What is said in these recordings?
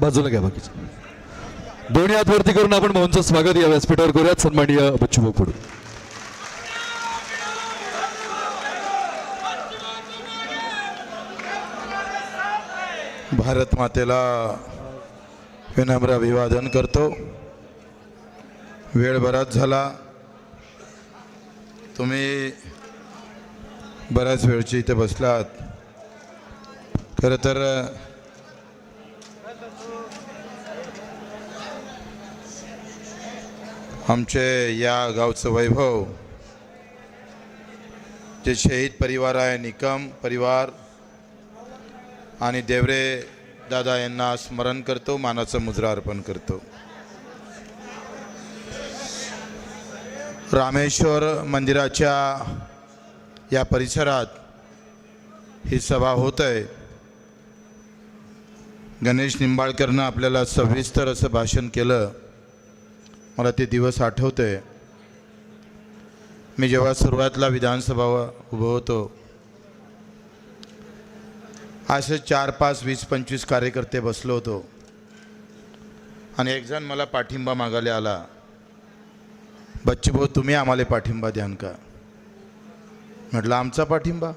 बाजूला घ्या बाकीचे दोन्ही हात वरती करून आपण भाऊंचं स्वागत या व्यासपीठावर करूयात. सन्माननीय बच्चूभाऊ कडू. भारत मातेला विनम्र अभिवादन करतो. वेळ बराच झाला, तुम्ही बऱ्याच वेळची इथे बसलात. खरं तर आमचे या गावचं वैभव जे शहीद परिवार आहे, निकम परिवार आणि देवरे दादा यांना स्मरण करतो, मानाचा मुजरा अर्पण करतो. रामेश्वर मंदिराच्या या परिसरात ही सभा होत आहे. गणेश निंबाळकरनं आपल्याला सविस्तर असं भाषण केलं. मला ते दिवस आठवते. मी जेव्हा सुरुवातीला विधानसभा उभं होतो, असे 4, 5, 20, 25 कार्यकर्ते बसलो होतो आणि एक जण मला पाठिंबा मागायला आला. बच्चूभाऊ, तुम्ही आम्हाला पाठिंबा द्यान का? म्हटलं आमचा पाठिंबा?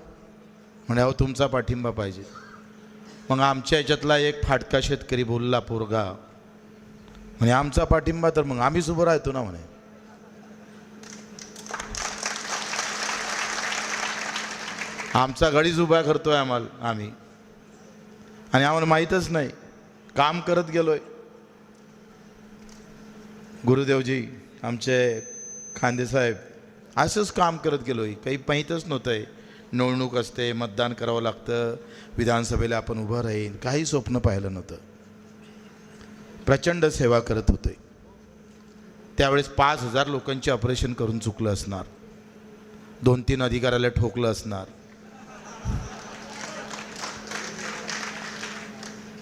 म्हणे अहो तुमचा पाठिंबा पाहिजे. मग आमच्या याच्यातला एक फाटका शेतकरी बोलला, पोरगा, म्हणे आमचा पाठिंबा, तर मग आम्हीच उभं राहतो ना. म्हणे आमचा गडीच उभा करतोय आम्ही आणि आम्हाला माहीतच नाही, काम करत गेलोय. गुरुदेवजी आमचे खांदेसाहेब असंच काम करत गेलोय, काही माहीतच नव्हतंय. निवडणूक असते, मतदान करावं लागतं, विधानसभेला आपण उभं राहीन, काही स्वप्न पाहिलं नव्हतं. प्रचंड सेवा करत होते. त्यावेळेस 5,000 लोकांचे ऑपरेशन करून चुकलं असणार, 2-3 अधिकाऱ्याला ठोकलं असणार,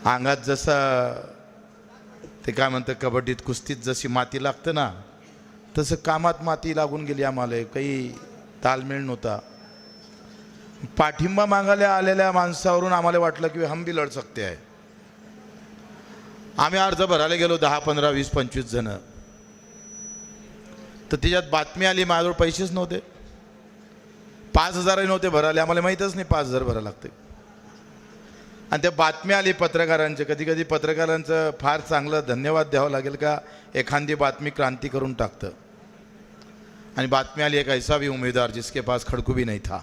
अंगात जसं ते काय म्हणतं कबड्डीत कुस्तीत जशी माती लागतं ना, तसं कामात माती लागून गेली आम्हाला. काही तालमेळ नव्हता. पाठिंबा मागायला आलेल्या माणसावरून आम्हाला वाटलं की हम भी लढ सकते आहे. आम्ही अर्ज भरायला गेलो 10, 15, 20, 25 जण. तर त्याच्यात बातमी आली, माझ्याजवळ पैसेच नव्हते, 5,000 नव्हते भरायला. आम्हाला माहीतच नाही 5,000 भरायला लागते. आणि त्या बातमी आली पत्रकारांचे. कधी कधी पत्रकारांचं फार चांगलं धन्यवाद द्यावं लागेल का, एखादी बातमी क्रांती करून टाकतं. आणि बातमी आली, एक ऐसा भी उमेदवार जिसके पास खडकू भी नहीं था,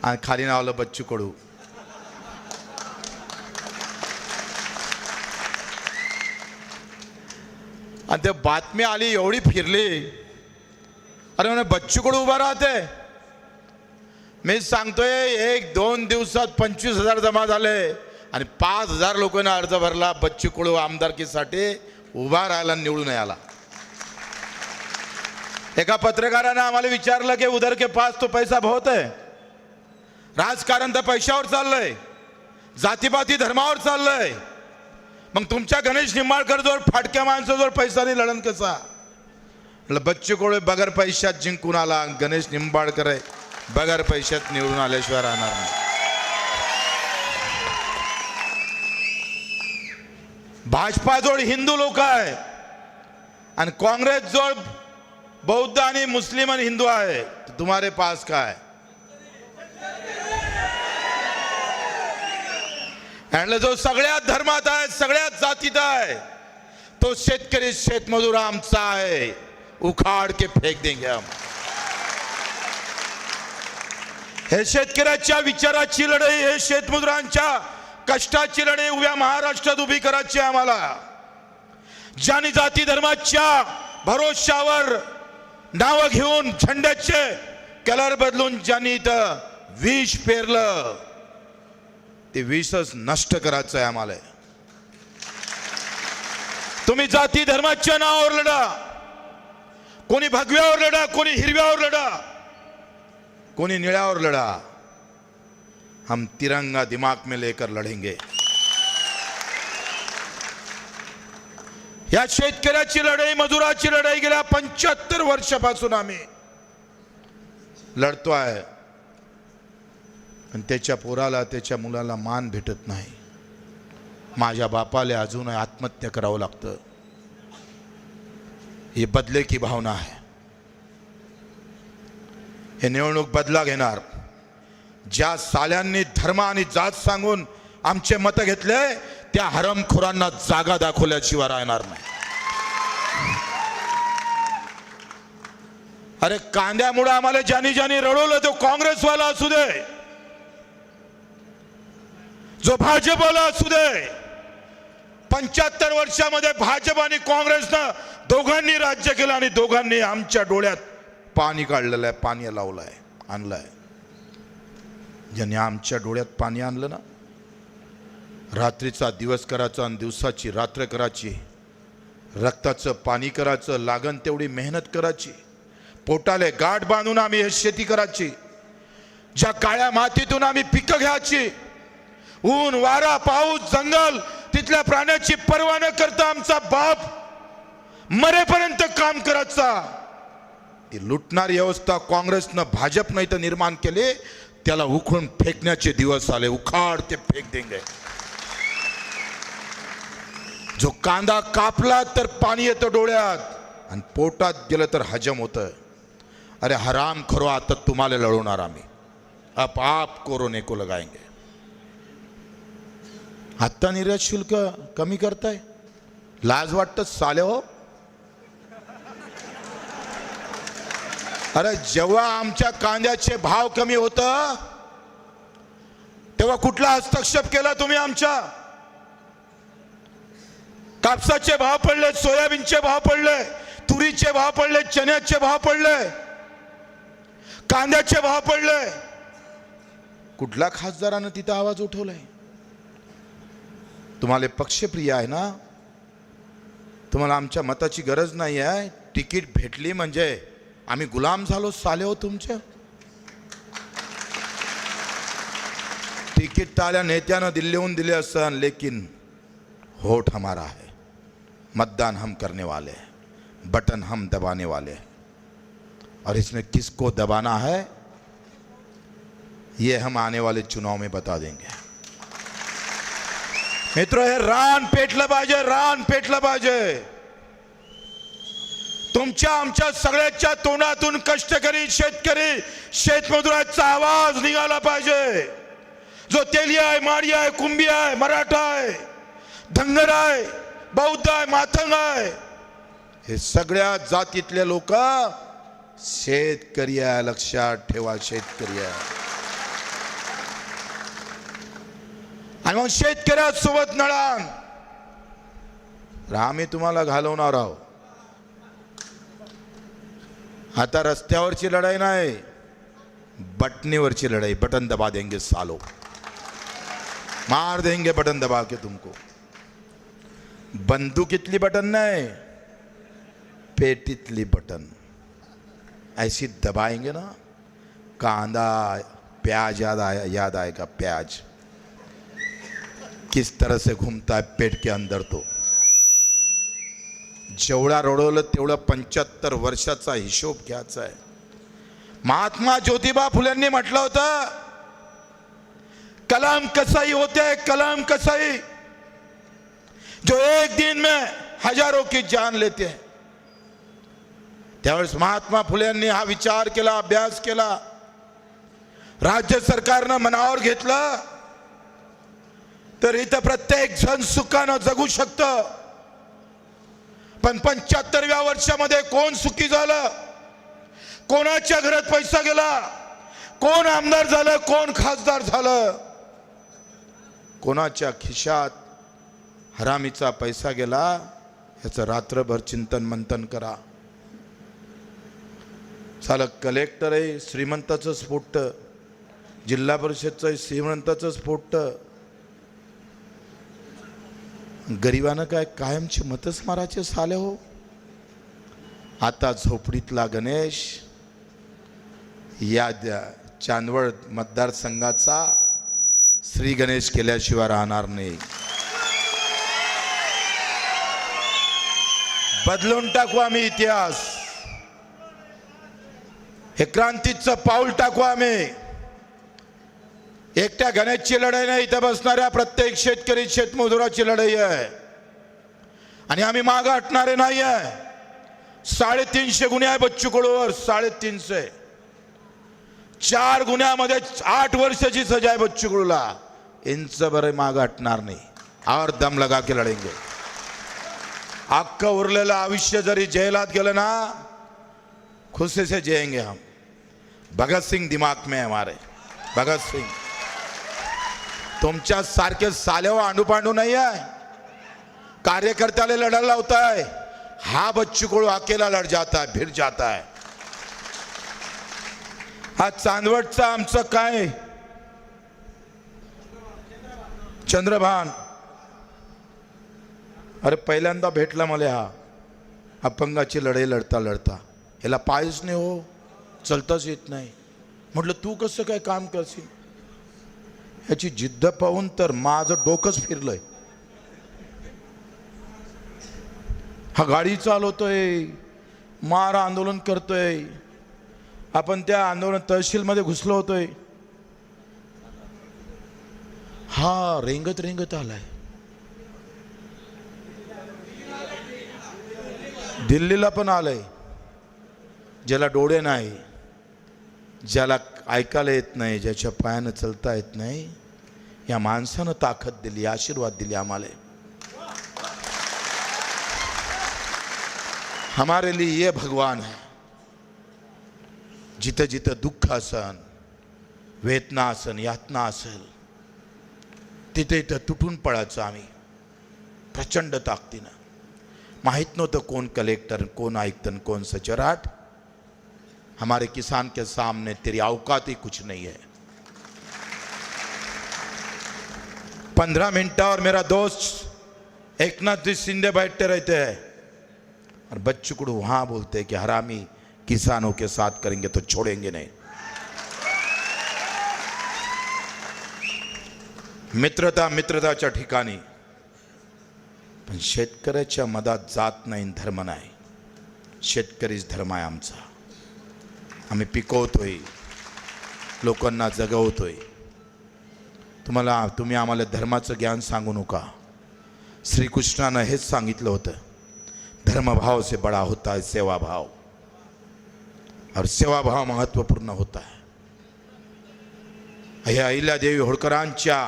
आणि खाली नाव आलं बच्चू कडू. आणि त्या बातमी आली, एवढी फिरली, अरे म्हणे बच्चू कडू उभा राहते. मी सांगतोय 1-2 दिवसात 25,000 जमा झाले आणि 5,000 लोकांना अर्ज भरला. बच्चू कडू आमदारकीसाठी उभा राहायला निवडून आला. एका पत्रकाराने आम्हाला विचारलं की उधर के पास तो पैसा बहुत है. राजकारण तर पैशावर चाललंय, जातीपाती धर्मावर चाललंय. मग तुमच्या गणेश निंबाळकर जोर फाटक्या माणसाजवळ पैसा नाही, लढण कसा? म्हटलं बच्चू कडू बगर पैशात जिंकून आला, गणेश निंबाळकर आहे बगर पैशात निवडून आल्याशिवाय राहणार नाही. भाजपाजवळ हिंदू लोक आहे आणि काँग्रेसजवळ बौद्ध आणि मुस्लिम आणि हिंदू आहे. तुम्हारे पास काय? आणि जो सगळ्यात धर्मात आहे, सगळ्यात जातीत आहे, तो शेतकरी शेतमजूर आमचा आहे. उखाड़ के फेक देंगे हम. हे शेतकऱ्याच्या विचाराची लढाई, हे शेतमजुरांच्या कष्टाची लढाई उभ्या महाराष्ट्रात उभी करायची आम्हाला. ज्यांनी जाती धर्माच्या भरोशावर नाव घेऊन झेंड्याचे कलर बदलून ज्यांनी इथं विष पेरलं, ते विषच नष्ट करायचं आहे आम्हाला. तुम्ही जाती धर्माच्या नावावर लढा, कोणी भगव्यावर लढा, कोणी हिरव्यावर लढा, कोणी निळ्यावर लढा. हम तिरंगा दिमाग में लेकर लढेंगे. या शेतकऱ्याची लढाई, मजुराची लढाई गेल्या 75 वर्षापासून आम्ही लढतो आहे. आणि त्याच्या पोराला, त्याच्या मुलाला मान भेटत नाही. माझ्या बापाला अजून आत्महत्या करावं लागतं. ही बदले की भावना आहे. हे निवडणूक बदला घेणार. ज्या साल्यांनी धर्म आणि जात सांगून आमचे मत घेतले त्या हरमखोरांना जागा दाखवल्याशिवाय राहणार नाही. अरे कांद्यामुळे आम्हाला ज्यानी ज्यानी रडवलं तो काँग्रेसवाला असू दे, जो भाजपवाला असू दे. 75 वर्षामध्ये भाजप आणि काँग्रेसनं दोघांनी राज्य केलं आणि दोघांनी आमच्या डोळ्यात पाणी काढलेलं आहे, पाणी लावलंय, आणलंय. ज्यांनी आमच्या डोळ्यात पाणी आणलं ना, रात्रीचा दिवस करायचा आणि दिवसाची रात्र करायची, रक्ताचं पाणी करायचं, लागन तेवढी मेहनत करायची, पोटाले गाठ बांधून आम्ही हे शेती करायची, ज्या काळ्या मातीतून आम्ही पिकं घ्यायची, ऊन वारा पाऊस जंगल तिथल्या प्राण्याची पर्वा न करता आमचा बाप मरेपर्यंत काम करायचा. ती लुटणारी व्यवस्था काँग्रेसनं भाजपनं इथं निर्माण केली, त्याला उखळून फेकण्याचे दिवस आले. उखाड ते फेक देंगे. जो कांदा कापला तर पाणी येतं डोळ्यात आणि पोटात गेलं तर हजम होतं. अरे हराम खरो, आता तुम्हाला लढवणार आम्ही. अब आप कोरोने को लगाएंगे. आत्ता निर्यात शुल्क कमी करताय, लाज वाटतं साले हो. अरे जेव्हा आमच्या कांद्याचे भाव कमी होत तेव्हा कुठला हस्तक्षेप केला तुम्ही? आमच्या कापसाचे भाव पडले, सोयाबीनचे भाव पडले, तुरीचे भाव पडले, चण्याचे भाव पडले, कांद्याचे भाव पडले. कुठल्या खासदारानं तिथं आवाज उठवलाय? तुम्हाला पक्षप्रिय आहे ना, तुम्हाला आमच्या मताची गरज नाही आहे. तिकीट भेटली म्हणजे आम्ही गुलाम झालो साले हो तुमच्या. तिकीट ताल्या नेत्यानं दिल्लीहून दिले असन, लेकिन होठ हमारा है. मतदान हम करने वाले हैं, बटन हम दबाने वाले हैं. और इसमें किसको दबाना है ये हम आने वाले चुनाव में बता देंगे. मित्रों, हे रान पेटलं पाहिजे, रान पेटलं पाहिजे. तुमच्या आमच्या सगळ्याच्या तोंडातून कष्टकरी शेतकरी शेतमजुराचा आवाज निघाला पाहिजे. जो तेलिया आहे, माडी आहे, कुंभी आहे, मराठा आहे, धनगर आहे, बौद्ध आहे, मातंग आहे, हे सगळ्या जातीतले लोक शेतकरी आहे. लक्षात ठेवा, शेतकरी आहे. आणि मग शेतकऱ्यासोबत नळान आम्ही तुम्हाला घालवणार आहोत. आता रस्त्यावरची लढाई नाही, बटनीवरची लढाई. बटन दबा देंगे सालो, मार देंगे बटन दबा के तुमको. बंदुकीतली बटन नहीं, पेटीतली बटन ऐसी दबाएंगे ना, कांदा प्याज याद आएगा. प्याज किस तरह से घूमता है पेट के अंदर. तो जेवढा रडवलं तेवढं 75 वर्षाचा हिशोब घ्यायचा आहे. महात्मा ज्योतिबा फुलेंनी म्हटलं होतं, कलम कसाई होते हैं, कलम कसाई जो एक दिन में हजारों की जान लेते हैं. त्यावेळेस महात्मा फुलेंनी हा विचार केला, अभ्यास केला. राज्य सरकारनं मनावर घेतलं तर इथं प्रत्येक जण सुखानं जगू शकतं. पण 75व्या वर्षामध्ये कोण सुखी झालं? कोणाच्या घरात पैसा गेला? कोण आमदार झालं? कोण खासदार झालं? कोणाच्या खिशात हरामीचा पैसा गेला? याचं रात्रभर चिंतन मंथन करा. साला कलेक्टर आहे श्रीमंताचं स्फोट, जिल्हा परिषदचं श्रीमंताचं स्फोट. गरिबानं काय कायमचे मतच मारायचे साले हो. आता झोपडीतला गणेश या चांदवड मतदारसंघाचा श्री गणेश केल्याशिवाय राहणार नाही. बदलून टाकू आम्ही इतिहास. हे क्रांतीचं पाऊल टाकू आम्ही. एकट्या गणेशची लढाई नाही, इथं बसणाऱ्या प्रत्येक शेतकरी शेतमजुराची लढाई आहे आणि आम्ही मागं हटणारे नाही आहे. 350 गुन्हे आहे बच्चू कडूवर, 350. 4 गुन्ह्यामध्ये 8 वर्षाची सजा आहे बच्चू कडूला. इंच बरे मागं हटणार नाही और दम लगा के लढेंगे. अख्खं उरलेलं आयुष्य जरी जेलात गेलं ना, खुशी से जिएंगे हम. भगत सिंग दिमाग में है हमारे, भगत सिंग. तुमच्या सारखे सालेव आंडू पांडू नाही आहे. कार्यकर्त्याला लढायला लावताय. हा बच्चू कडू अकेला लढ जाता है, भिड़ जाता है. हा चांदवडचा आमचं काय चंद्रभान, अरे पहिल्यांदा भेटला मला हा अपंगाची लढाई लढता लढता. याला पायच नाही हो, चलताच येत नाही. म्हटलं तू कसं काय काम करशील. याची जिद्द पाहून तर माझं डोकंच फिरलंय. हा गाडी चालवतोय, मार आंदोलन करतोय. आपण त्या आंदोलन तहसीलमध्ये घुसलो होतोय. हा रेंगत रेंगत आलाय. दिल्लीला पण आलंय. ज्याला डोळे नाही, ज्याला ऐकायला येत नाही, ज्याच्या पायानं चलता येत नाही, या माणसानं ताकद दिली, आशीर्वाद दिली आम्हाला. हमारे लिए ये भगवान है. जिथं जिथं दुःख असन, वेदना असन, यातना असेल, तिथे इथं तुटून पडायचं आम्ही प्रचंड ताकदीनं. माहित नव्हतं कोण कलेक्टर, कोण आयुक्त, कोण सचिवराट. हमारे किसान के सामने तेरी औकात ही कुछ नहीं है. 15 मिनटावर मेरा दोस्त एकनाथ जी शिंदे बैठते रहते हैं और बच्चू कडू वहां बोलते हैं कि हरामी किसानों के साथ करेंगे तो छोड़ेंगे नहीं. मित्रता मित्रताच्या ठिकाणी, पण शेतकऱ्याच्या मधात जात नाही, धर्म नाही. शेतकरीच धर्म आहे आमचा. आम्ही पिकवतोय, लोकांना जगवतोय. तुम्ही आम्हाला धर्माचं ज्ञान सांगू नका. श्रीकृष्णानं हेच सांगितलं होतं, धर्मभाव से बड़ा होता है सेवा भाव, और सेवा भाव महत्वपूर्ण होता है. हे अहिल्यादेवी होळकरांच्या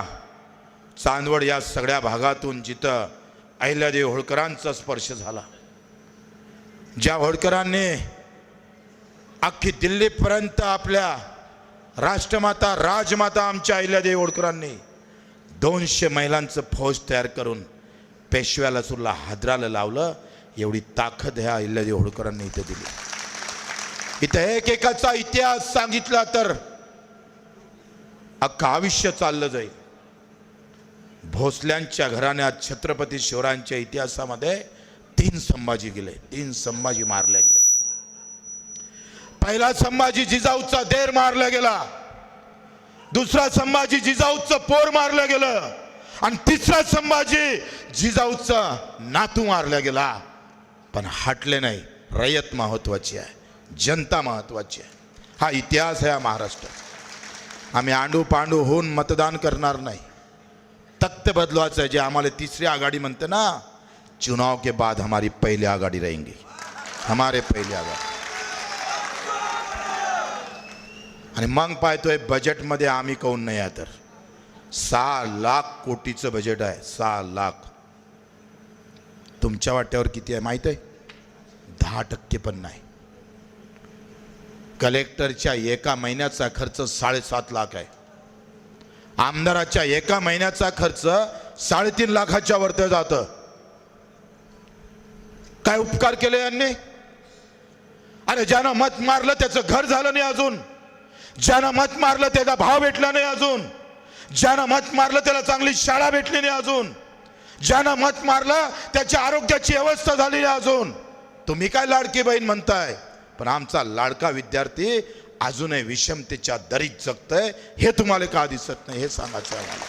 चांदवड या सगळ्या भागातून जिथं अहिल्यादेवी होळकरांचा स्पर्श झाला, ज्या होळकरांनी अख्खी दिल्लीपर्यंत आपल्या राष्ट्रमाता राजमाता आमच्या अहिल्यादेवी होळकरांनी 200 महिलांचं फौज तयार करून पेशव्याला सुद्धा हादराला लावलं. एवढी ताकद ह्या अहिल्यादेवी होळकरांनी इथे दिली. इथं एक एकाचा इतिहास सांगितला तर अख्खं आयुष्य चाललं जाईल. भोसल्यांच्या घराण्यात छत्रपती शिवरायांच्या इतिहासामध्ये 3 संभाजी गेले, 3 संभाजी मारले गेले. पहिला संभाजी जिजाऊचा देर मारला गेला, दुसरा संभाजी जिजाऊचं पोर मारलं गेलं, आणि तिसरा संभाजी जिजाऊचा नातू मारला गेला. पण हटले नाही. रयत महत्वाची आहे, जनता महत्वाची आहे. हा इतिहास आहे महाराष्ट्रात. आम्ही आंडू पांडू होऊन मतदान करणार नाही. तख्त बदलवायचं आहे. जे आम्हाला तिसरी आघाडी म्हणते ना, चुनाव के बाद हमारी पहली आघाडी रहेंगी, हमारे पहली आघाडी. आणि मग पाहतोय बजेटमध्ये आम्ही काऊन नाही आहे तर 6 लाख कोटीचं बजेट आहे. 6 लाख. तुमच्या वाट्यावर किती आहे माहित आहे? 10% पण नाही. कलेक्टरच्या एका महिन्याचा खर्च 7.5 लाख आहे. आमदाराच्या एका महिन्याचा खर्च 3.5 लाखाच्या वरती जातं. काय उपकार केले यांनी? अरे ज्यानं मत मारलं त्याचं घर झालं नाही अजून, ज्यानं मत मारलं त्याचा भाव भेटला नाही अजून, ज्यानं मत मारलं त्याला चांगली शाळा भेटली नाही अजून, ज्यानं मत मारलं त्याच्या आरोग्याची अवस्था झाली नाही अजून. तुम्ही काय लाडकी बहीण म्हणताय, पण आमचा लाडका विद्यार्थी अजूनही विषमतेच्या दरीत जगतोय. हे तुम्हाला का दिसत नाही हे सांगायचं आहे मला.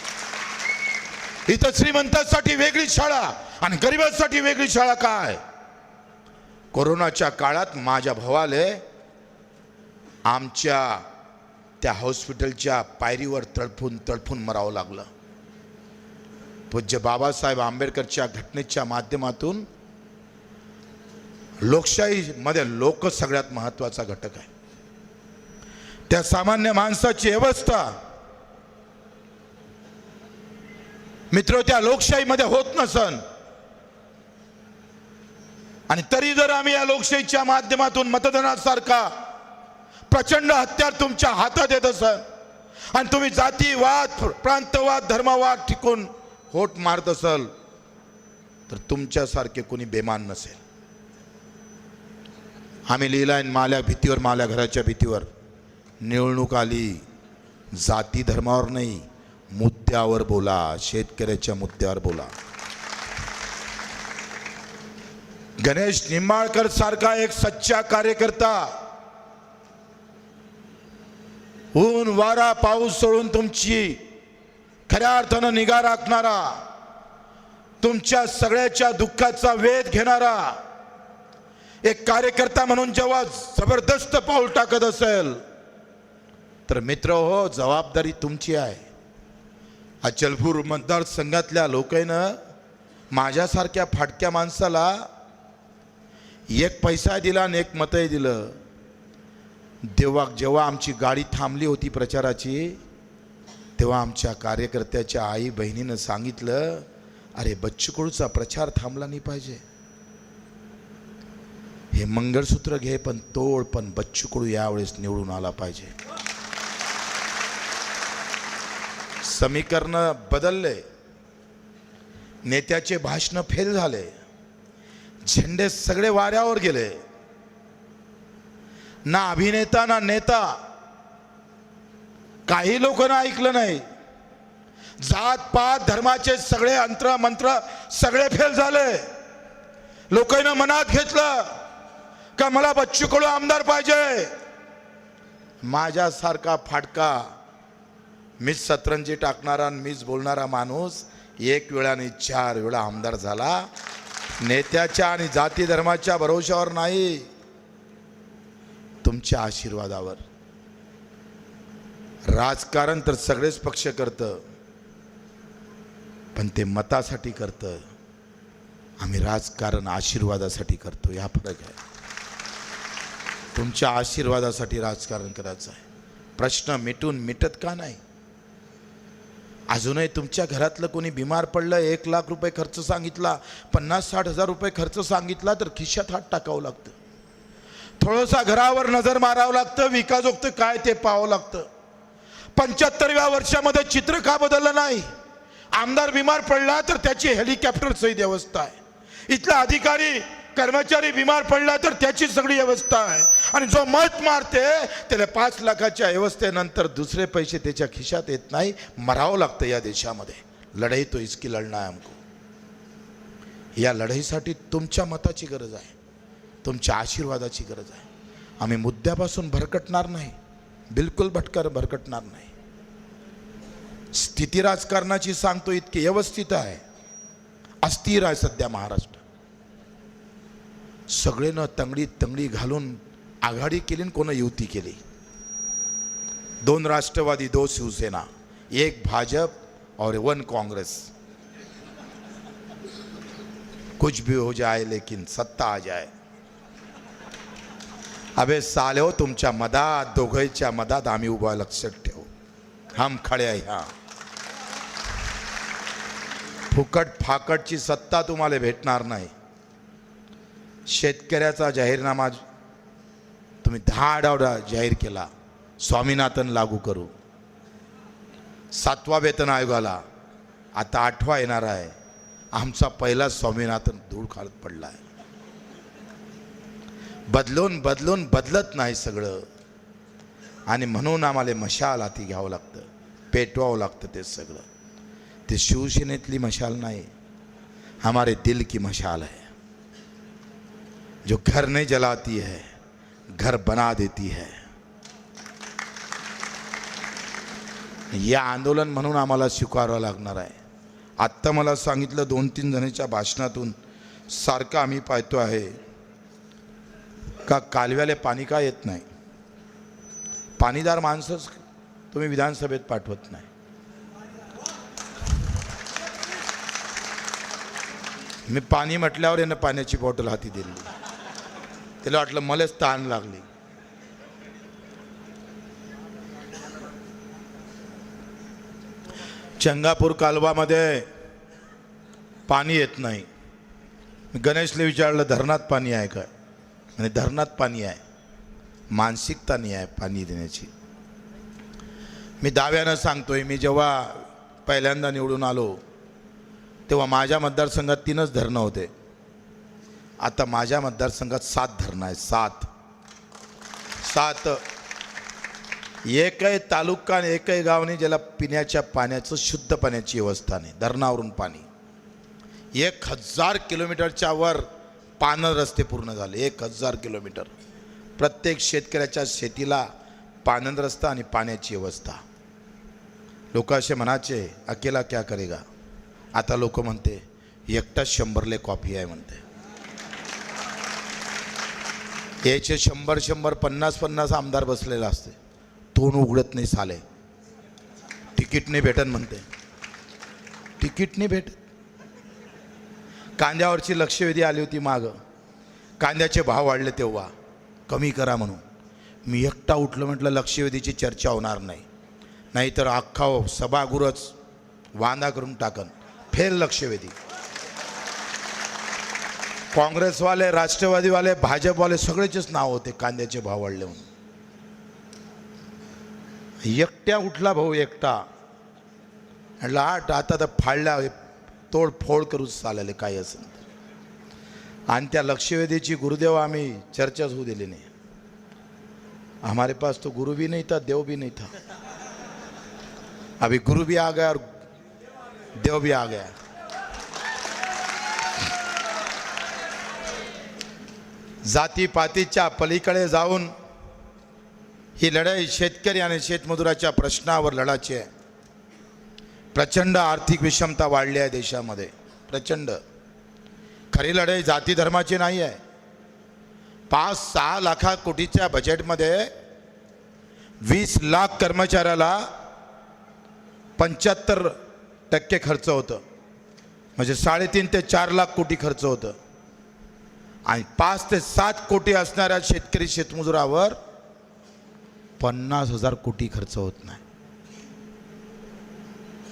इथं श्रीमंतांसाठी वेगळी शाळा आणि गरिबांसाठी वेगळी शाळा. काय कोरोनाच्या काळात माझ्या भावाले आमच्या त्या हॉस्पिटलच्या पायरीवर तडफून तडफून मरावं लागलं. पूज्य बाबासाहेब आंबेडकरच्या घटनेच्या माध्यमातून लोकशाहीमध्ये लोक सगळ्यात महत्त्वाचा घटक आहे. त्या सामान्य माणसाची अवस्था मित्र त्या लोकशाहीमध्ये होत नसन, आणि तरी जर आम्ही या लोकशाहीच्या माध्यमातून मतदानासारखा प्रचंड हत्यार तुमच्या हातात येत असन आणि तुम्ही जातीवाद, प्रांतवाद, धर्मवाद टिकून होट मारत असाल तर तुमच्यासारखे कोणी बेमान नसेल. आम्ही लिहिलाय माल्या भीतीवर, माल्या घराच्या भीतीवर, निवडणूक आली जाती धर्मावर नाही, मुद्द्यावर बोला, शेतकऱ्याच्या मुद्द्यावर बोला. गणेश निंबाळकर सारखा एक सच्चा कार्यकर्ता ऊन वारा पाऊस सोडून तुमची खऱ्या अर्थानं निगा राखणारा, तुमच्या सगळ्याच्या दुःखाचा वेध घेणारा एक कार्यकर्ता म्हणून जेव्हा जबरदस्त पाऊल टाकत असेल तर मित्र हो, जबाबदारी तुमची आहे. अचलपूर मतदारसंघातल्या लोकांना माझ्यासारख्या फाटक्या माणसाला एक पैसा दिला आणि एक मतही दिलं. जेव्हा आमची गाडी थांबली होती प्रचाराची, तेव्हा आमच्या कार्यकर्त्याच्या आई बहिणीनं सांगितलं, अरे बच्चू कडूचा प्रचार थांबला नाही पाहिजे, हे मंगळसूत्र घे पण तोड, पण बच्चू कडू यावेळेस निवडून आला पाहिजे. समीकरण बदलले, नेत्याचे भाषण फेल झाले, झेंडे सगळे वाऱ्यावर गेले, ना अभिनेता ना नेता, काही लोकांना ऐकलं नाही. जात पात धर्माचे सगळे अंतर मंत्र सगळे फेल झाले. लोकांना मनात घेतलं का मला बच्चू कडू आमदार पाहिजे. माझ्यासारखा फाटका, मीच सतरंजी टाकणारा आणि मीच बोलणारा माणूस एक वेळा आणि 4 वेळा आमदार झाला. नेत्याच्या आणि जाती धर्माच्या भरोशावर नाही, तुमच्या आशीर्वादावर. राजकारण तर सगळेच पक्ष करतं, पण ते मतासाठी करतं, आम्ही राजकारण आशीर्वादासाठी करतो. या फरक आहे. तुमच्या आशीर्वादासाठी राजकारण करायचं आहे. प्रश्न मिटत का नाही? अजूनही तुमच्या घरातलं कोणी बिमार पडलं, 1 लाख रुपये खर्च सांगितला, 50-60 हजार रुपये खर्च सांगितला तर खिशात हात टाकावं लागतं. थोडंसं घरावर नजर मारावं लागतं, विकासोक्त काय ते पाहावं लागतं. 75व्या वर्षामध्ये चित्र का बदललं नाही? आमदार बिमार पडला तर त्याची हेलिकॉप्टर सहित व्यवस्था आहे. इथला अधिकारी कर्मचारी बिमार पडला तर त्याची सगळी व्यवस्था आहे. आणि जो मत मारते त्याला 5 लाखाच्या व्यवस्थेनंतर दुसरे पैसे त्याच्या खिशात येत नाही. मरावं लागतं या देशामध्ये. लढाई तो इसकी लढना है हमको. या लढाईसाठी तुमच्या मताची गरज आहे, तुमच्या आशीर्वादाची गरज आहे. आम्ही मुद्द्यापासून भरकटणार नाही, बिलकुल भरकटणार नाही. स्थिती राजकारणाची सांगतो इतकी व्यवस्थित आहे. अस्थिर आहे सध्या महाराष्ट्र. सगळेनं तंगडी घालून आघाडी केली आणि कोण युती केली. 2 राष्ट्रवादी, 2 शिवसेना, 1 भाजप और 1 कांग्रेस. कुछ भी हो जाए लेकिन सत्ता आ जाए. अबे साले हो, तुमच्या मधात, दोघांच्या मधात आम्ही उभा, लक्षात ठेवू. हम खडे आहे. हा फुकट फाकटची सत्ता तुम्हाला भेटणार नाही. शेतकऱ्याचा जाहीरनामा तुम्ही 10 आठवडा जाहीर केला, स्वामीनाथन लागू करू. 7वा वेतन आयोगाला आता 8वा येणार आहे. आमचा पहिला स्वामीनाथन धूळ खालत पडला आहे. बदलून बदलत नाही सगळं. आणि म्हणून आम्हाला मशाल हाती घ्यावं लागतं, पेटवावं लागतं. ते सगळं ते शिवसेनेतली मशाल नाही, हमारे दिल की मशाल है, जो घर नहीं जलाती है घर बना देती है. या आंदोलन म्हणून आम्हाला स्वीकारावं लागणार आहे. आत्ता मला सांगितलं 2-3 जणांच्या भाषणातून सारखं आम्ही पाहतो आहे का कालव्याला पाणी का येत नाही. पाणीदार माणसंच तुम्ही विधानसभेत पाठवत नाही. मी पाणी म्हटल्यावर यानं पाण्याची बॉटल हाती दिली. त्याला वाटलं मलाच ताण लागली. चंगापूर कालवामध्ये पाणी येत नाही. मी गणेशला विचारलं धरणात पाणी आहे का, आणि धरणात पाणी आहे, मानसिकता नाही आहे पाणी देण्याची. मी दाव्यानं सांगतोय, मी जेव्हा पहिल्यांदा निवडून आलो तेव्हा माझ्या मतदारसंघात 3च धरणं होते. आता माझ्या मतदारसंघात 7 धरणं आहेत. 7 एकही तालुका आणि एकही गाव नाही ज्याला पिण्याच्या पाण्याचं शुद्ध पाण्याची व्यवस्था नाही. धरणावरून पाणी 1000 किलोमीटरच्या वर पाणंद रस्ते पूर्ण झाले. 1000 किलोमीटर. प्रत्येक शेतकऱ्याच्या शेतीला पाणंद रस्ता आणि पाण्याची व्यवस्था. लोक असे म्हणायचे अकेला क्या करेगा. आता लोक म्हणते एकटा 100 कॉफी आहे म्हणते. याचे 100 50 आमदार बसलेला असते. तोंड उघडत नाही साले. तिकीट नाही भेटत म्हणते. तिकीट नाही भेटत. कांद्यावरची लक्षवेधी आली होती मागं. कांद्याचे भाव वाढले तेव्हा कमी करा म्हणून. मी एकटा उठलं, म्हटलं लक्षवेधीची चर्चा होणार नाही, नाहीतर अख्खा सभागृहच वांदा करून टाकन. फेल लक्षवेधी. काँग्रेसवाले, राष्ट्रवादीवाले, भाजपवाले सगळेचेच नाव होते कांद्याचे भाव वाढले म्हणून. एकट्या उठला भाऊ, एकटा. म्हटलं आता तर फाडल्या तोडफोड करूच चालले काय असेल. आणि त्या लक्षवेधीची गुरुदेव आम्ही चर्चाच होऊ दिली नाही. हमारे पास तो गुरु भी नहीं था, देव भी नहीं था. अभी गुरु भी आ गया और देव भी आ गया. जातीपातीच्या पलीकडे जाऊन ही लढाई शेतकरी आणि शेतमजुराच्या प्रश्नावर लढायची आहे. प्रचंड आर्थिक विषमता वाढली आहे देशामध्ये. प्रचंड. खरी लढाई जाती धर्माची नाही आहे. 5-6 लाख कोटीच्या बजेटमध्ये 20 लाख कर्मचाऱ्याला 75% खर्च होतं. म्हणजे 3.5 ते 4 लाख कोटी खर्च होतं. आणि 5 ते 7 कोटी असणाऱ्या शेतकरी शेतमजुरावर 50,000 कोटी खर्च होत नाही.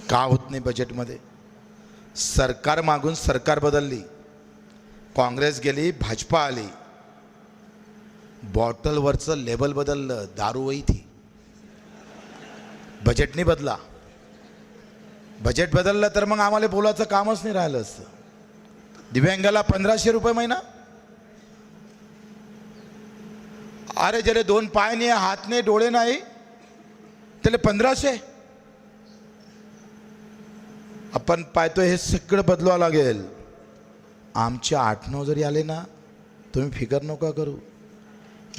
का होत नाही बजेटमध्ये? सरकार मागून सरकार बदलली. काँग्रेस गेली, भाजपा आली. बॉटलवरचं लेबल बदललं, दारू वही थी. बजेट नाही बदला. बजेट बदललं तर मग आम्हाला बोलायचं कामच नाही राहिलं असतं. दिव्यांगाला 1500 रुपये महिना. अरे ज्याला 2 पाय नाही, हात नाही, डोळे नाही, त्याला 1500. आपण पाहतो हे सगळं बदलावं लागेल. आमचे 8-9 जरी आले ना, तुम्ही फिकर नका करू.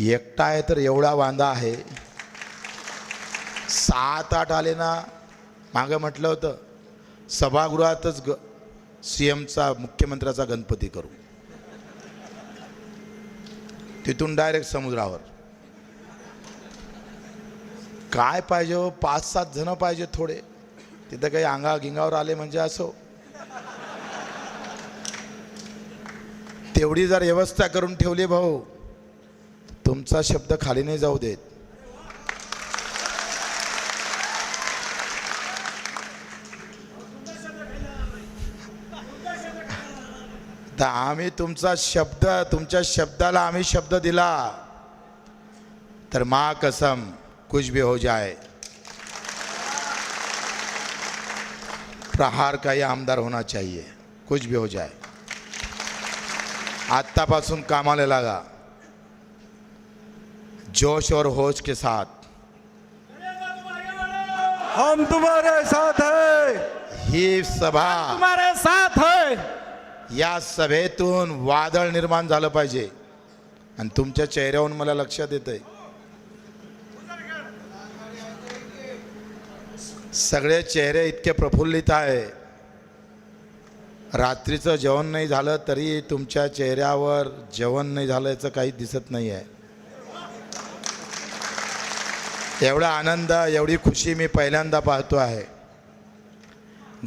एकटा आहे तर एवढा वांदा आहे. 7-8 आले ना, मागं म्हटलं होतं सभागृहातच CMचा, मुख्यमंत्र्याचा गणपती करू. तिथून डायरेक्ट समुद्रावर. काय पाहिजे हो? 5-7 जण पाहिजे थोडे. तिथं काही अंगा गिंगावर आले म्हणजे असो. तेवढी जर व्यवस्था करून ठेवली भाऊ, तुमचा शब्द खाली नाही जाऊ देत. तर आम्ही तुमचा शब्द, तुमच्या शब्दाला आम्ही शब्द दिला तर माँ कसम कुछ भी हो जाए, प्रहार का ही आमदार होना चाहिए. कुछ भी हो जाए. आत्तापासून कामाला लागा, जोश और होश के साथ. हम तुम्हारे साथ है. ही सभा, तुम्हारे साथ है. या सभेतून वादळ निर्माण झालं पाहिजे. आणि तुमच्या चेहऱ्यावरून मला लक्षात येतंय सगळे चेहरे इतके प्रफुल्लित आहे. रात्रीचं जेवण नाही झालं तरी तुमच्या चेहऱ्यावर जेवण नाही झालं याचं काही दिसत नाही आहे. एवढा आनंद, एवढी खुशी मी पहिल्यांदा पाहतो आहे.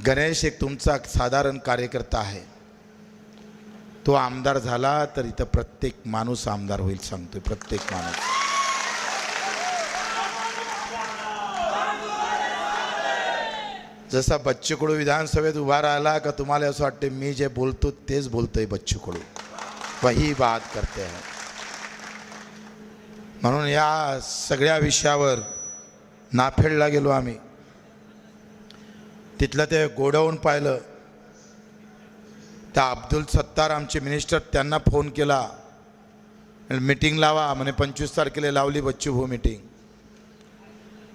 गणेश एक तुमचा साधारण कार्यकर्ता आहे. तो आमदार झाला तर इथं प्रत्येक माणूस आमदार होईल, सांगतोय प्रत्येक माणूस. जसा बच्चू कडू विधानसभेत उभा राहिला का तुम्हाला असं वाटते मी जे बोलतो तेच बोलतोय बच्चू कडू, वही बात करते हैं. म्हणून या सगळ्या विषयावर नाफेडला गेलो आम्ही. तिथलं ते गोडाऊन पाहिलं. त्या अब्दुल सत्तार आमचे मिनिस्टर, त्यांना फोन केला, मीटिंग लावा म्हणे. 25 तारखेला लावली बच्चू भाऊ मीटिंग.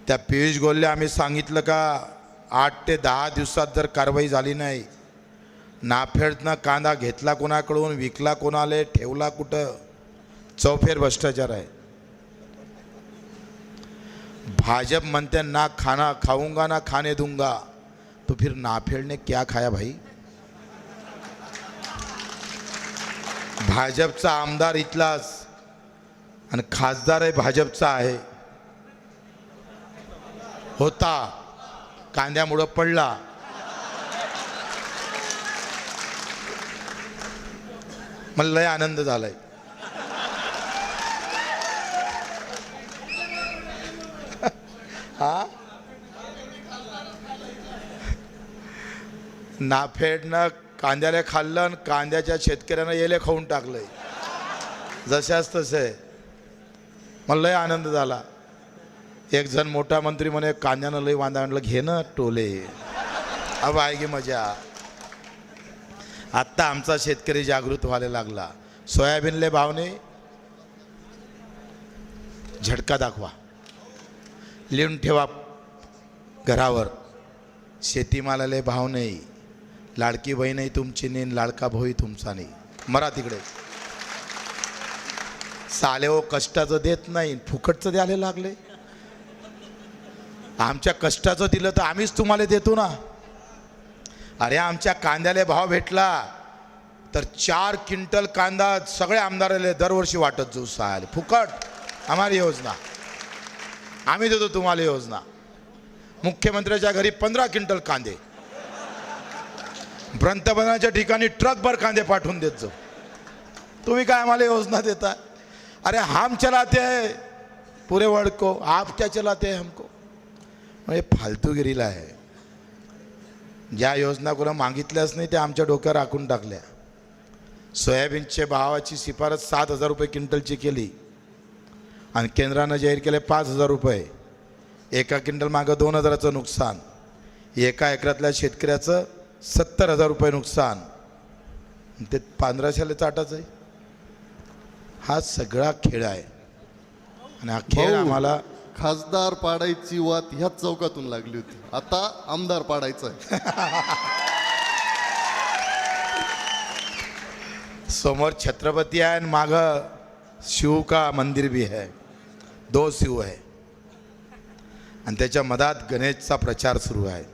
त्या पियुष गोलले आम्ही सांगितलं का 8 ते 10 दिवसात जर कारवाई झाली नाही, नाफेडनं कांदा घेतला कोणाकडून, विकला कोणाला, ठेवला कुठं, चौफेर भ्रष्टाचार आहे. भाजप म्हणते ना खाना खाऊंगा ना खाने दूंगा, तो फिर नाफेड ने क्या खाया भाई. भाजपचा आमदार इथलाच आणि खासदार आहे भाजपचा आहे. होता कांद्यामुळं पडला. मला लय आनंद झालाय. हा नाफेडनं कांद्याला खाल्लं आणि कांद्याच्या शेतकऱ्यांना येले खाऊन टाकलंय. जशाच तसं आहे. मला लय आनंद झाला. एक जण मोठा मंत्री म्हणे कांद्यानं लय वांदा, आणलं घे ना टोले, अब आएगी मजा. आत्ता आमचा शेतकरी जागृत व्हायला लागला. सोयाबीनले भावने झटका दाखवा, लिहून ठेवा घरावर. शेतीमालाले भाव नाही, लाडकी बहीणही तुमची नाही, लाडका भाऊही तुमचा नाही. मरा तिकडे. साले हो कष्टाचं देत नाही, फुकटचं द्यायला लागले. आमच्या कष्टाचं दिलं तर आम्हीच तुम्हाला देतो ना. अरे आमच्या कांद्याला भाव भेटला तर 4 क्विंटल कांदा सगळ्या आमदाराला दरवर्षी वाटत जाऊ. साले फुकट आम्हाला योजना, आम्ही देतो तुम्हाला योजना. मुख्यमंत्र्याच्या घरी 15 क्विंटल कांदे, पंतप्रधानाच्या ठिकाणी ट्रकभर कांदे पाठवून देत जाऊ. तुम्ही काय आम्हाला योजना देता. अरे हम चलाते हैं पूरे वर्ल्ड को, आप क्या चलाते हैं हमको. म्हणजे फालतूगिरीला आहे. ज्या योजना कोणा मागितल्याच नाही त्या आमच्या डोक्यावर राखून टाकल्या. सोयाबीनच्या भावाची शिफारस 7,000 रुपये क्विंटलची केली आणि केंद्रानं जाहीर केले 5,000 रुपये. एका क्विंटल मागं 2,000चं नुकसान. एका एकरातल्या शेतकऱ्याचं 70,000 रुपये नुकसान. ते 1500ला चाटाच आहे. हा सगळा खेळ आहे आणि हा खेळ आम्हाला. खासदार पाडायची वात ह्याच चौकातून लागली होती, आता आमदार पाडायचं आहे. समोर छत्रपती आहे आणि मागं शिव का मंदिर भी है. 2 शिव है आणि त्याच्या मधात गणेशचा प्रचार सुरू आहे.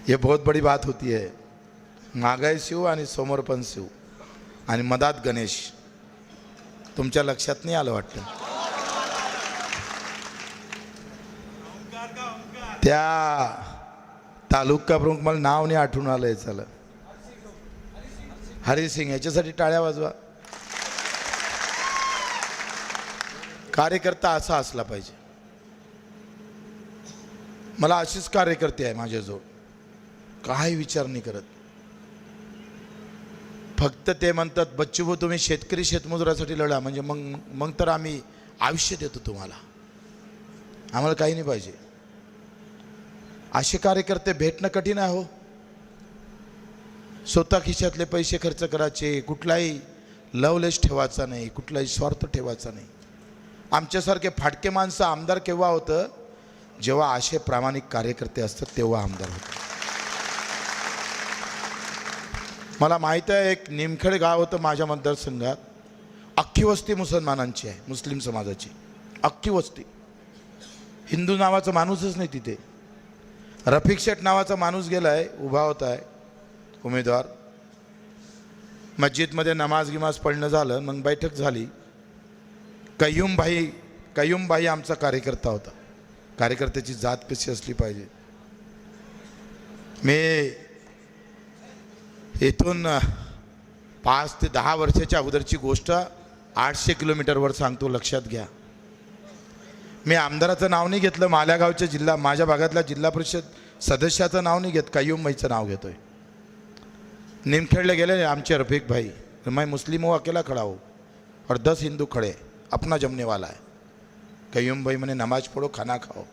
ये बहुत बड़ी बात होती है. मागे शिव आणि समोर पण शिव आणि मधात गणेश. तुमच्या लक्षात नाही आलं वाटतं. त्या तालुका प्रमुख, मला नाव नाही आठवून आलंय, चला हरिसिंग, याच्यासाठी टाळ्या वाजवा. कार्यकर्ता असा असला पाहिजे. मला अशीच कार्यकर्ते आहे माझ्याजवळ, काही विचार नाही करत. फक्त ते म्हणतात बच्चू भाऊ तुम्ही शेतकरी शेतमजुरासाठी लढा, म्हणजे मग तर आम्ही आयुष्य देतो तुम्हाला, आम्हाला काही नाही पाहिजे. असे कार्यकर्ते भेटणं कठीण आहे हो. स्वतः खिशातले पैसे खर्च करायचे, कुठलाही लवलेश ठेवायचा नाही, कुठलाही स्वार्थ ठेवायचा नाही. आमच्यासारखे फाटके माणसं आमदार केव्हा होतं, जेव्हा असे प्रामाणिक कार्यकर्ते असतात तेव्हा आमदार होतं. मला माहीत आहे, एक निमखेड गाव होतं माझ्या मतदारसंघात, अख्खी वस्ती मुसलमानांची आहे, मुस्लिम समाजाची अख्खी वस्ती. हिंदू नावाचा माणूसच नाही तिथे. रफिक शेठ नावाचा माणूस गेला आहे, उभा होता आहे उमेदवार. मस्जिदमध्ये नमाज गिमाज पडणं झालं, मग बैठक झाली. कय्यूमभाई आमचा कार्यकर्ता होता. कार्यकर्त्याची जात कशी असली पाहिजे. मी इथून 5 ते 10 वर्षाच्या अगोदरची गोष्ट 800 किलोमीटरवर सांगतो, लक्षात घ्या. मी आमदाराचं नाव नाही घेतलं, मालेगावच्या माझ्या भागातल्या जिल्हा परिषद सदस्याचं नाव नहीं घेत, कय्यूमभाईचं नाव घेतोय. निमखेड़ले गेले आमचे रफीक भाई, मैं मुस्लिम हूँ, अकेला खड़ा हूँ और 10 हिंदू खड़े, अपना जमने वाला है. कय्यूम भाई मैंने नमाज पढ़ो, खाना खाओ,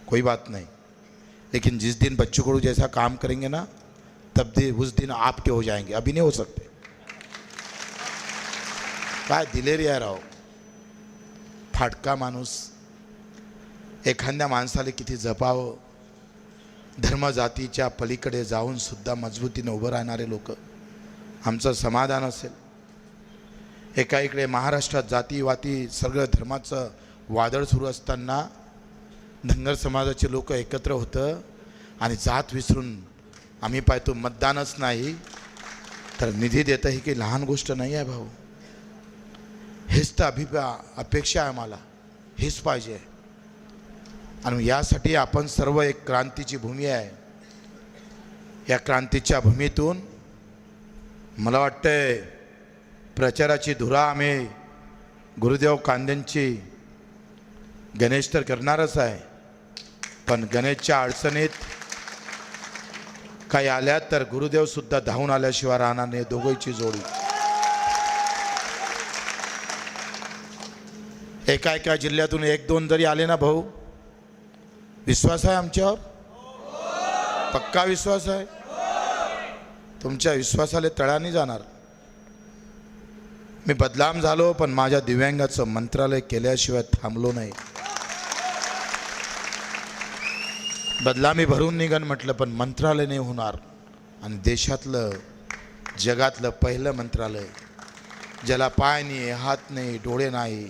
कोई बात नहीं, लेकिन जिस दिन बच्चों को जैसा काम करेंगे ना तब उस दिन आपके हो जाएंगे, अभी नहीं हो सकते. काय दिलेरी आहे राव. फाटका माणूस. एखाद्या माणसाला किती जपावं. धर्म जातीच्या पलीकडे जाऊन सुद्धा मजबूतीने उभं राहणारे लोक. आमचं समाधान असेल. एका इकडे महाराष्ट्रात जातीवाती सगळं धर्माचं वादळ सुरू असताना धनगर समाजाचे लोक एकत्र होतं आणि जात विसरून आम्ही पाहतो मतदानच नाही तर निधी देतं, ही काही लहान गोष्ट नाही आहे भाऊ. हेच तर अपेक्षा आहे आम्हाला, हेच पाहिजे. आणि यासाठी आपण सर्व एक क्रांतीची भूमी आहे. या क्रांतीच्या भूमीतून मला वाटतंय प्रचाराची धुरा आम्ही गुरुदेव कांदेंची गणेश तर करणारच आहे, पण गणेशच्या अडचणीत काही आल्या तर गुरुदेव सुद्धा धावून आल्याशिवाय राहणार नाही. दोघांची जोडी. एका जिल्ह्यातून 1-2 जरी आले ना भाऊ, विश्वास आहे आमच्यावर, पक्का विश्वास आहे. तुमच्या विश्वासाला तळाने जाणार. मी बदनाम झालो पण माझ्या दिव्यांगाचं मंत्रालय केल्याशिवाय थांबलो नाही. बदलामी भरून निघन म्हटलं पण मंत्रालय नाही होणार. आणि देशातलं जगातलं पहिलं मंत्रालय, ज्याला पाय नाही, हात नाही, डोळे नाही,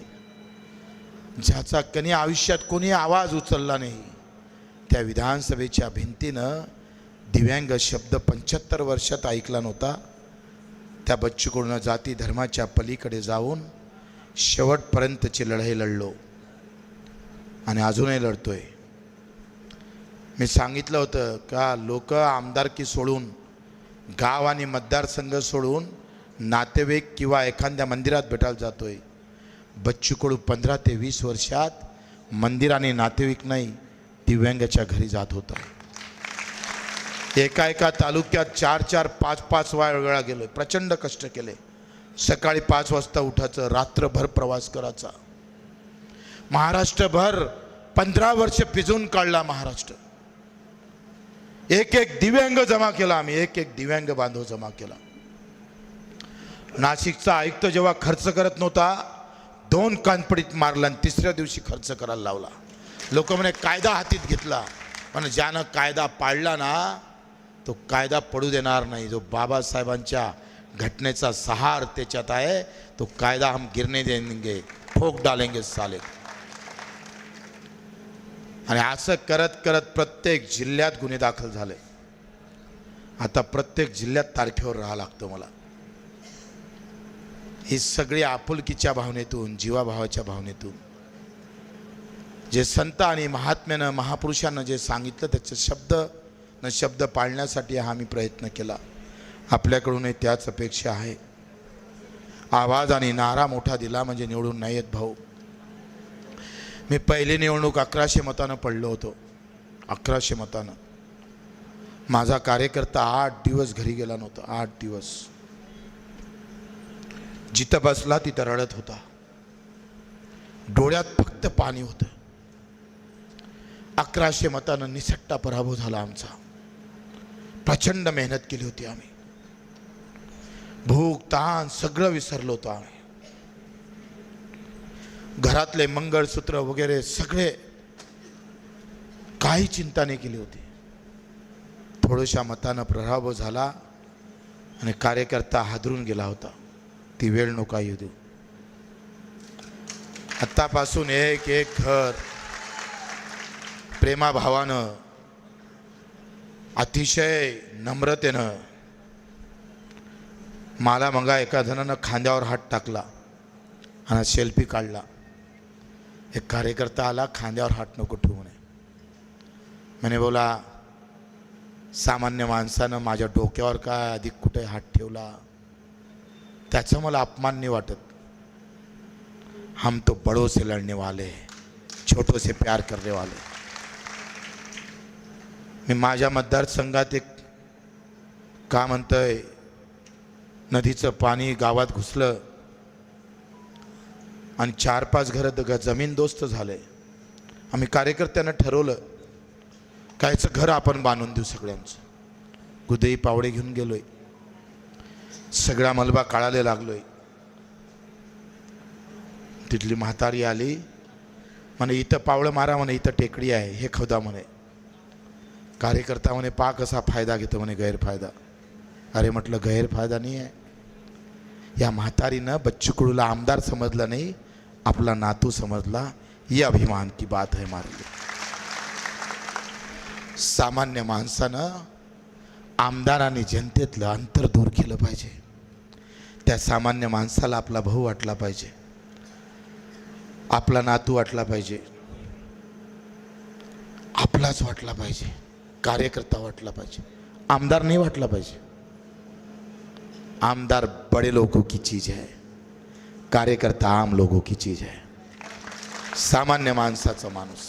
ज्याचा कधी आयुष्यात कोणी आवाज उचलला नाही, त्या विधानसभेच्या भिंतीनं दिव्यांग शब्द 75 वर्षात ऐकला नव्हता. त्या बच्चू कडून जाती धर्माच्या पलीकडे जाऊन शेवटपर्यंतची लढाई लढलो आणि अजूनही लढतोय. मी सांगितलं होतं का लोक आमदारकी सोडून, गाव आणि मतदारसंघ सोडून नातेवाईक किंवा एखाद्या मंदिरात भेटायला जातोय. बच्चू कडू 15 ते 20 वर्षात मंदिर आणि नातेवाईक नाही, दिव्यांगाच्या घरी जात होता. एका तालुक्यात 4-4, 5-5 वेळा गेलोय. प्रचंड कष्ट केले. सकाळी 5 वाजता उठायचं, रात्रभर प्रवास करायचा. महाराष्ट्रभर 15 वर्ष पिजून काढला महाराष्ट्र. एक दिव्यांग जमा केला आम्ही, एक दिव्यांग बांधव जमा केला. नाशिकचा आयुक्त जेव्हा खर्च करत नव्हता 2 कानपडीत मारला आणि 3ऱ्या दिवशी खर्च करायला लावला. लोक म्हणे कायदा हातीत घेतला, पण ज्यानं कायदा पाळला ना तो कायदा पडू देणार नाही. जो बाबासाहेबांच्या घटनेचा सहार त्याच्यात आहे, तो कायदा हम गिरने देंगे, ठोक डालेंगे साले. आणि असं करत करत प्रत्येक जिल्ह्यात गुन्हे दाखल झाले. आता प्रत्येक जिल्ह्यात तारखेवर राहावं लागतं मला. ही सगळी आपुलकीच्या भावनेतून, जीवाभावाच्या भावनेतून, जे संत आणि महात्म्यानं, महापुरुषांना जे सांगितलं त्याचे शब्द पाळण्यासाठी हा मी प्रयत्न केला. आपल्याकडूनही त्याच अपेक्षा आहे. आवाज आणि नारा मोठा दिला म्हणजे निवडून नाही येत भाऊ. मी पहिली निवडणूक 1100 मतानं पडलो होतो. 1100 मतानं. माझा कार्यकर्ता 8 दिवस घरी गेला नव्हता. 8 दिवस. जिथं बसला तिथं रडत होता. डोळ्यात फक्त पाणी होतं. 1100 मतानं निसट्टा पराभव झाला आमचा. प्रचंड मेहनत केली होती आम्ही. भूक ताण सगळं विसरलो होतो आम्ही. घरातले मंगळसूत्र वगैरे सगळे, काही चिंता नाही केली होती. थोड्याशा मतानं पराभव झाला आणि कार्यकर्ता हादरून गेला होता. ती वेळ नका येऊ देऊ. आत्तापासून एक घर प्रेमाभावानं, अतिशय नम्रतेनं. मला मगा एका जणानं खांद्यावर हात टाकला आणि सेल्फी काढला. एक कार्यकर्ता आला, खांद्यावर हात नको ठेवू म्हणे. म्हणे बोला सामान्य माणसानं माझ्या डोक्यावर काय अधिक कुठे हात ठेवला त्याचा मला अपमान नाही वाटत. हम तो बड़ों से लड़ने वाले, छोटों से प्यार करने वाले. मी माझ्या मतदारसंघात एक का म्हणतोय नदीचं पाणी गावात घुसलं आणि 4-5 घरं जमीनदोस्त झाले. आम्ही कार्यकर्त्यांना ठरवलं कायचं घर आपण बांधून देऊ सगळ्यांचं. गुदई पावडे घेऊन गेलोय, सगळा मलबा काढायला लागलोय. तिथली म्हातारी आली म्हणे इथं पावळं मारा म्हणे, इथं टेकडी आहे हे खोदा म्हणे. कार्यकर्ता म्हणे पा कसा फायदा घेतो म्हणे, गैरफायदा. अरे म्हटलं गैरफायदा नाही आहे. या म्हातारीनं बच्चू कडूला आमदार समजला नाही, आपला नातू समजला. ये अभिमान की बात है हमारे लिए. सामान्य माणसानं आमदार आणि जनतेतलं अंतर दूर केलं पाहिजे. त्या सामान्य माणसाला आपला भाऊ वाटला पाहिजे, आपला नातू वाटला पाहिजे, आपलाच वाटला पाहिजे, कार्यकर्ता वाटला पाहिजे, आमदार नाही वाटला पाहिजे. आमदार बड़े लोगों की चीज है, कार्यकर्ता आम लोगों की चीज है. सामान्य माणसाचा माणूस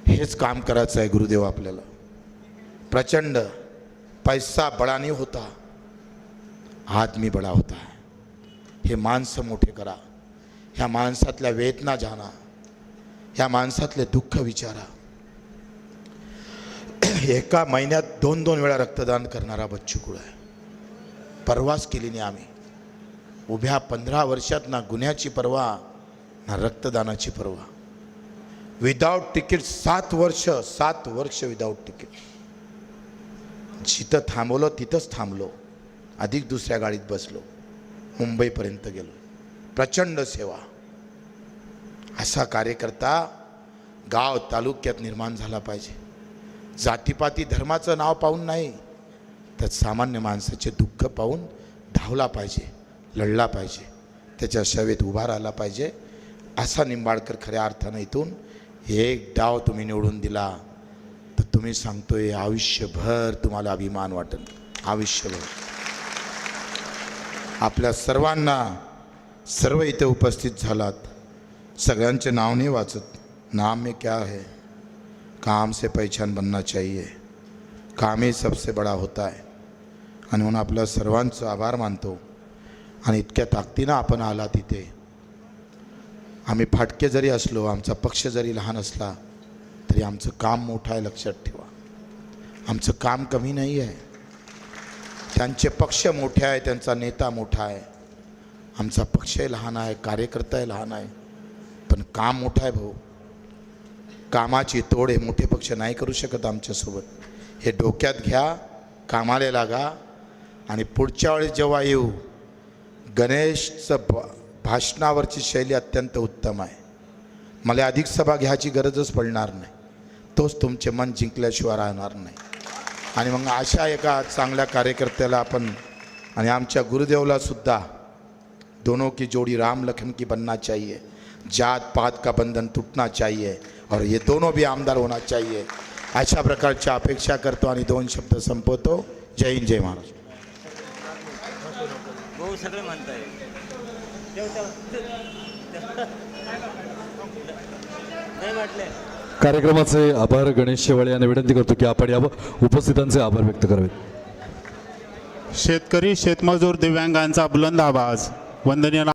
हेच काम करायचं आहे गुरुदेव आपल्याला. प्रचंड पैसा बडा नहीं होता, आदमी बडा होता है. हे माणसं मोठे करा, ह्या माणसातल्या वेदना जाणा, ह्या माणसातले दुःख विचारा. एका महिन्यात 2-2 वेळा रक्तदान करणारा बच्चू कडू आहे. परवाच केली नाही आम्ही. उभ्या 15 वर्षात ना गुन्ह्याची पर्वा ना रक्तदानाची पर्वा. विदाउट तिकीट 7 वर्ष विदाउट तिकीट. जिथं थांबवलं तिथंच थांबलो, अधिक दुसऱ्या गाडीत बसलो, मुंबईपर्यंत गेलो. प्रचंड सेवा. असा कार्यकर्ता गाव तालुक्यात निर्माण झाला पाहिजे. जातीपाती धर्माचं नाव पाहून नाही, तर सामान्य माणसाचे दुःख पाहून धावला पाहिजे, लढला पाहिजे, त्याच्या सेवेत उभा राहिला पाहिजे. असा निंबाळकर खऱ्या अर्थानं इथून एक डाव तुम्ही निवडून दिला तर तुम्ही सांगतोय आयुष्यभर तुम्हाला अभिमान वाटेल. आयुष्यभर आपल्या सर्वांना, सर्व इथे उपस्थित झालात, सगळ्यांचे नाव नाही वाचत. नाम में क्या है, काम से पहचान बनना चाहिए, काम ही सबसे बड़ा होता है. आणि म्हणून आपल्या सर्वांचं आभार मानतो. आणि इतक्या ताकदीनं आपण आला तिथे. आम्ही फाटके जरी असलो, आमचा पक्ष जरी लहान असला तरी आमचं काम मोठं आहे, लक्षात ठेवा. आमचं काम कमी नाही आहे. त्यांचे पक्ष मोठे आहे, त्यांचा नेता मोठा आहे, आमचा पक्षही लहान आहे, कार्यकर्ताही लहान आहे, पण काम मोठं आहे भाऊ. कामाची तोड हे मोठे पक्ष नाही करू शकत आमच्यासोबत. हे डोक्यात घ्या, कामाला लागा. आणि पुढच्या वेळेस जेव्हा येऊ, गणेशचं भाषणावरची शैली अत्यंत उत्तम आहे. मला अधिक सभा घ्यायची गरजच पडणार नाही. तोच तुमचे मन जिंकल्याशिवाय राहणार नाही. आणि मग अशा एका चांगल्या कार्यकर्त्याला आपण आणि आमच्या गुरुदेवला सुद्धा, दोनों की जोड़ी राम लखन की बनना चाहिए, जात पात का बंधन टूटना चाहिए और ये दोनों भी आमदार होना चाहिए. अशा प्रकारच्या अपेक्षा करतो आणि 2 शब्द संपवतो. जय हिंद, जय महाराष्ट्र. भाऊ सगळे म्हणताय नाही म्हटले. कार्यक्रमाचे आभार. गणेश शेवाळे यांना विनंती करतो की आपण यावर उपस्थितांचे आभार व्यक्त करावेत. शेतकरी, शेतमजूर, दिव्यांगांचा बुलंद आवाज. वंदनीय